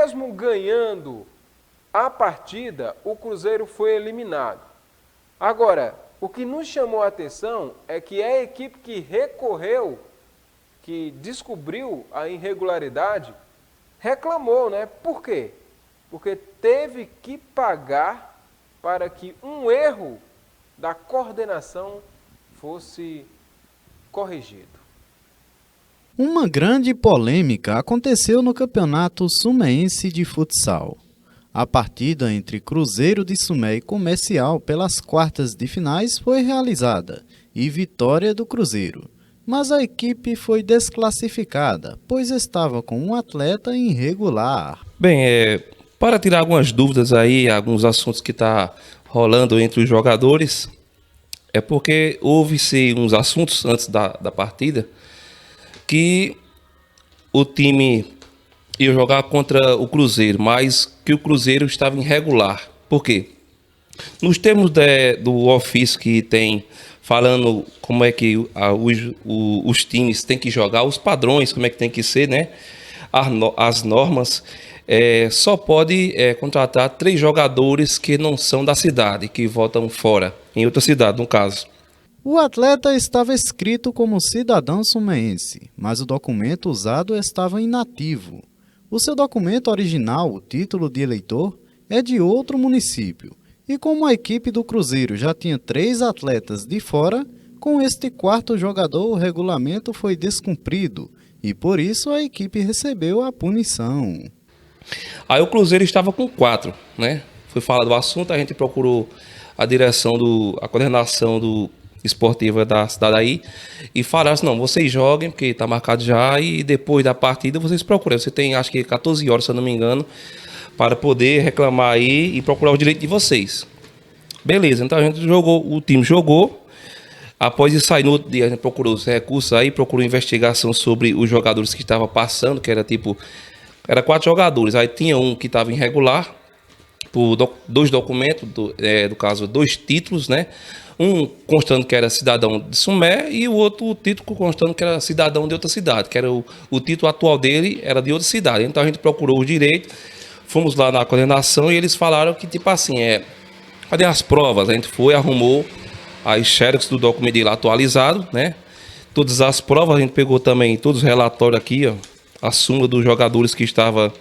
mesmo ganhando a partida, o Cruzeiro foi eliminado. Agora, o que nos chamou a atenção é que a equipe que recorreu, que descobriu a irregularidade, reclamou, né? Por quê? Porque teve que pagar para que um erro da coordenação fosse corrigido. Uma grande polêmica aconteceu no Campeonato Sumense de Futsal. A partida entre Cruzeiro de Sumé e Comercial pelas quartas de finais foi realizada e vitória do Cruzeiro. Mas a equipe foi desclassificada, pois estava com um atleta irregular. Bem, para tirar algumas dúvidas aí, alguns assuntos que está rolando entre os jogadores, é porque houve-se uns assuntos antes da partida que o time ia jogar contra o Cruzeiro, mas que o Cruzeiro estava irregular. Por quê? Nos termos do ofício que tem falando como é que os times têm que jogar, os padrões, como é que tem que ser, né? As normas, só pode contratar 3 jogadores que não são da cidade, que votam fora, em outra cidade, no caso. O atleta estava inscrito como cidadão sumense, mas o documento usado estava inativo. O seu documento original, o título de eleitor, é de outro município. E como a equipe do Cruzeiro já tinha 3 atletas de fora, com este 4º jogador o regulamento foi descumprido e por isso a equipe recebeu a punição. Aí o Cruzeiro estava com 4, né? Foi falado o assunto, a gente procurou a direção, a coordenação esportiva da cidade aí e falaram assim, não, vocês joguem, porque está marcado já, e depois da partida vocês procuram. Você tem, acho que 14 horas, se eu não me engano, para poder reclamar aí e procurar o direito de vocês. Beleza, então a gente jogou, o time jogou. Após isso aí, no outro dia, a gente procurou os recursos aí, procurou investigação sobre os jogadores que estavam passando, que era 4 jogadores. Aí tinha um que estava irregular, por 2 documentos, do caso, 2 títulos, né? Um constando que era cidadão de Sumé e o outro título constando que era cidadão de outra cidade, que era o título atual dele era de outra cidade. Então a gente procurou o direito, fomos lá na coordenação e eles falaram que, tipo assim, cadê as provas? A gente foi, arrumou as xerox do documento dele atualizado, né? Todas as provas, a gente pegou também todos os relatórios aqui, ó, a súmula dos jogadores que estava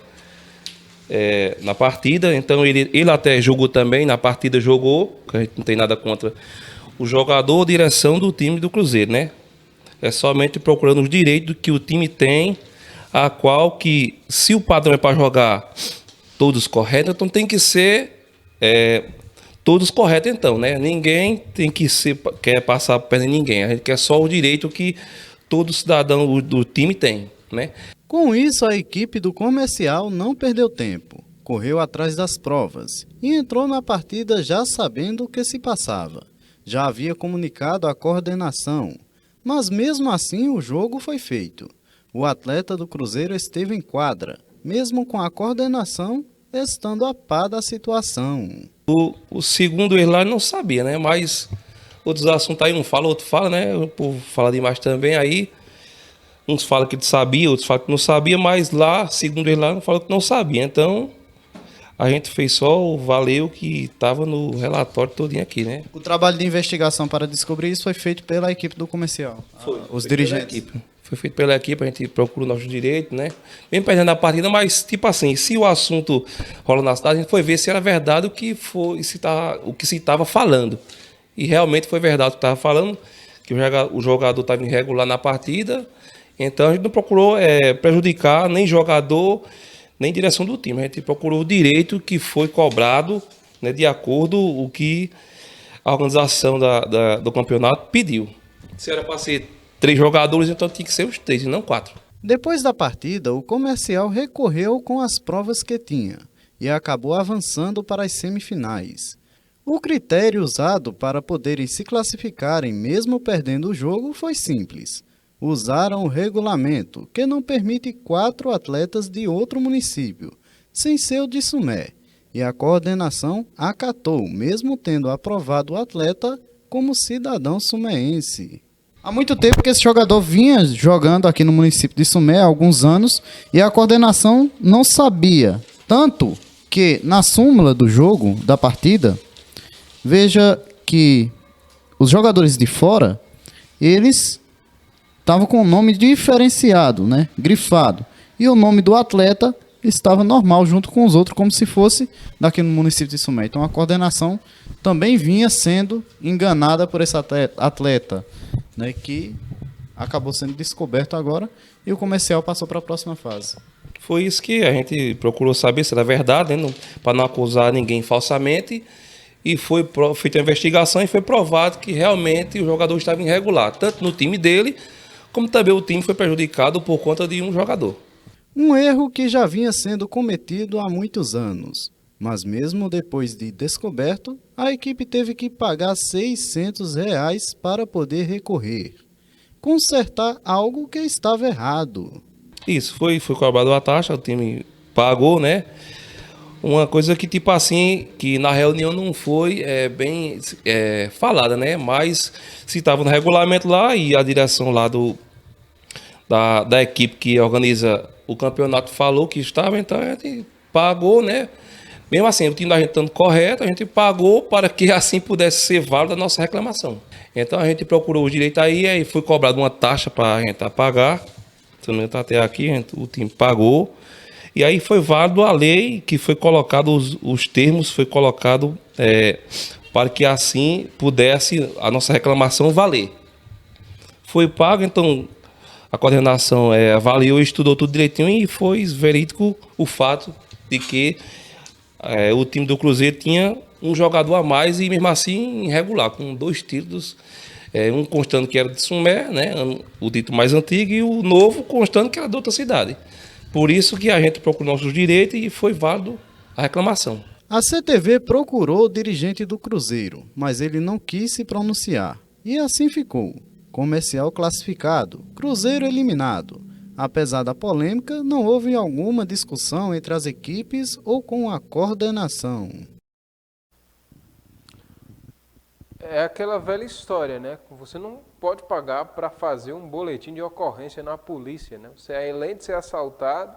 na partida. Então ele até jogou também, na partida jogou, que a gente não tem nada contra o jogador ou direção do time do Cruzeiro, né? É somente procurando os direitos que o time tem, a qual que, se o padrão é para jogar todos corretos, então tem que ser todos corretos então, né? Ninguém tem que quer passar por perna de ninguém, a gente quer só o direito que todo cidadão do time tem, né? Com isso, a equipe do Comercial não perdeu tempo, correu atrás das provas e entrou na partida já sabendo o que se passava. Já havia comunicado à coordenação, mas mesmo assim o jogo foi feito. O atleta do Cruzeiro esteve em quadra, mesmo com a coordenação estando a par da situação. O segundo ele lá não sabia, né? Mas outros assuntos aí, um fala, outro fala, né? O povo fala demais também aí. Uns falam que sabia, outros falam que não sabia, mas lá, segundo ele lá, não falou que não sabia. Então, a gente fez só o valeu que estava no relatório todinho aqui, né? O trabalho de investigação para descobrir isso foi feito pela equipe do Comercial? Os dirigentes? Foi feito pela equipe, a gente procura o nosso direito, né? Mesmo perdendo a partida, mas, tipo assim, se o assunto rola na cidade, a gente foi ver se era verdade o que se estava falando. E realmente foi verdade o que estava falando, que o jogador estava irregular na partida. Então a gente não procurou prejudicar nem jogador, nem direção do time. A gente procurou o direito que foi cobrado, né, de acordo com o que a organização do campeonato pediu. Se era para ser 3 jogadores, então tinha que ser os 3 e não 4. Depois da partida, o Comercial recorreu com as provas que tinha e acabou avançando para as semifinais. O critério usado para poderem se classificarem mesmo perdendo o jogo foi simples. Usaram o regulamento, que não permite 4 atletas de outro município, sem ser o de Sumé, e a coordenação acatou, mesmo tendo aprovado o atleta como cidadão sumeense. Há muito tempo que esse jogador vinha jogando aqui no município de Sumé, há alguns anos, e a coordenação não sabia Tanto que na súmula do jogo, da partida, veja que os jogadores de fora, eles estavam com o nome diferenciado, né? Grifado. E o nome do atleta estava normal junto com os outros, como se fosse daqui no município de Sumé. Então a coordenação também vinha sendo enganada por esse atleta, né? Que acabou sendo descoberto agora e o comercial passou para a próxima fase. Foi isso que a gente procurou saber se era verdade, né? Para não acusar ninguém falsamente. E foi feita a investigação e foi provado que realmente o jogador estava irregular, tanto no time dele, como também o time foi prejudicado por conta de um jogador. Um erro que já vinha sendo cometido há muitos anos, mas mesmo depois de descoberto, a equipe teve que pagar R$ 600 para poder recorrer, consertar algo que estava errado. Isso, foi cobrado a taxa, o time pagou, né? Uma coisa que, tipo assim, que na reunião não foi bem falada, né? Mas se estava no regulamento lá e a direção lá da equipe que organiza o campeonato falou que estava, então a gente pagou, né? Mesmo assim, o time da gente estando correto, a gente pagou para que assim pudesse ser válida a nossa reclamação. Então a gente procurou o direito aí foi cobrado uma taxa para a gente pagar. Se não está até aqui, o time pagou. E aí foi válido a lei que foi colocado, os termos foi colocado para que assim pudesse a nossa reclamação valer. Foi pago, então a coordenação avaliou e estudou tudo direitinho e foi verídico o fato de que o time do Cruzeiro tinha um jogador a mais e mesmo assim irregular, com 2 títulos, um constando que era de Sumé, né, o dito mais antigo, e o novo constando que era de outra cidade. Por isso que a gente procurou nossos direitos e foi válido a reclamação. A CTV procurou o dirigente do Cruzeiro, mas ele não quis se pronunciar. E assim ficou. Comercial classificado, Cruzeiro eliminado. Apesar da polêmica, não houve alguma discussão entre as equipes ou com a coordenação. É aquela velha história, né? Você não pode pagar para fazer um boletim de ocorrência na polícia, né? Você, além de ser assaltado,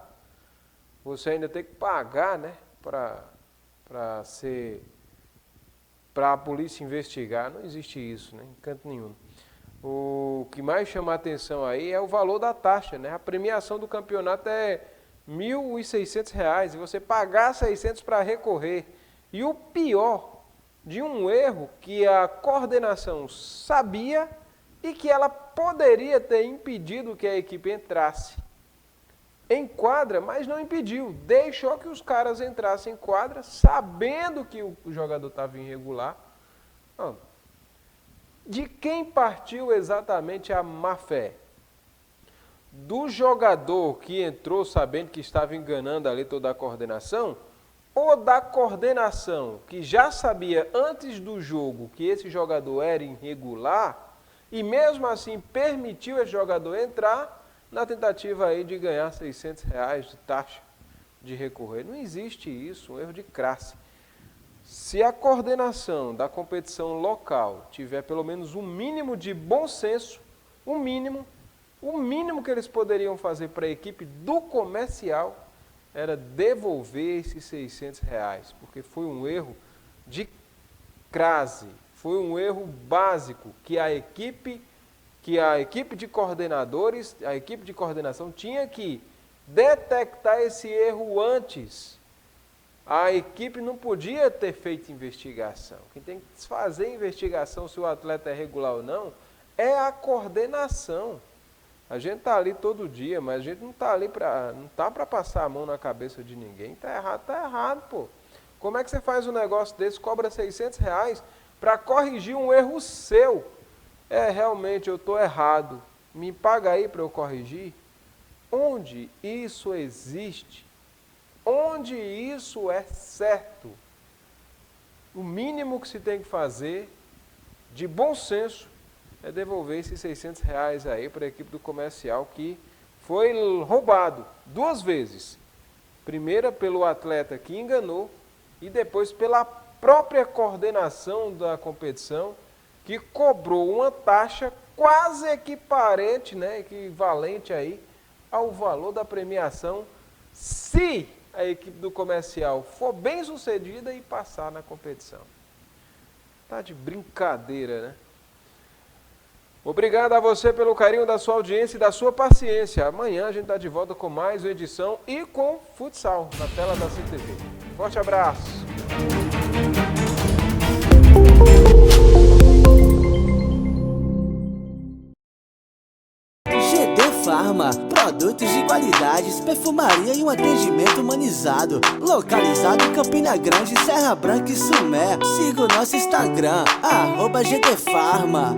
você ainda tem que pagar, né? Para a polícia investigar. Não existe isso, né? Em canto nenhum. O que mais chama a atenção aí é o valor da taxa, né? A premiação do campeonato é R$ 1.600 e você pagar 600 para recorrer. E o pior de um erro que a coordenação sabia e que ela poderia ter impedido que a equipe entrasse em quadra, mas não impediu. Deixou que os caras entrassem em quadra, sabendo que o jogador estava irregular. Não. De quem partiu exatamente a má-fé? Do jogador que entrou sabendo que estava enganando ali toda a coordenação? Ou da coordenação que já sabia antes do jogo que esse jogador era irregular e mesmo assim permitiu esse jogador entrar na tentativa aí de ganhar R$ 600 de taxa de recorrer? Não existe isso, um erro de classe. Se a coordenação da competição local tiver pelo menos um mínimo de bom senso, o mínimo que eles poderiam fazer para a equipe do comercial era devolver esses R$ 600, porque foi um erro de crase, foi um erro básico que a equipe de coordenadores, a equipe de coordenação tinha que detectar esse erro antes. A equipe não podia ter feito investigação. Quem tem que fazer investigação se o atleta é regular ou não é a coordenação. A gente está ali todo dia, mas a gente não está ali para passar a mão na cabeça de ninguém. Está errado, pô. Como é que você faz um negócio desse, cobra R$ 600 para corrigir um erro seu? Realmente eu estou errado. Me paga aí para eu corrigir? Onde isso existe? Onde isso é certo? O mínimo que se tem que fazer, de bom senso, é devolver esses R$ 600 aí para a equipe do comercial que foi roubado 2 vezes. Primeira pelo atleta que enganou e depois pela própria coordenação da competição que cobrou uma taxa quase equivalente aí ao valor da premiação, se a equipe do Comercial for bem sucedida e passar na competição. Tá de brincadeira, né? Obrigado a você pelo carinho da sua audiência e da sua paciência. Amanhã a gente está de volta com mais uma edição e com futsal na tela da CTV. Forte abraço! GD Farma, produtos de qualidades, perfumaria e um atendimento humanizado. Localizado em Campina Grande, Serra Branca e Sumé. Siga o nosso Instagram, @GD Farma.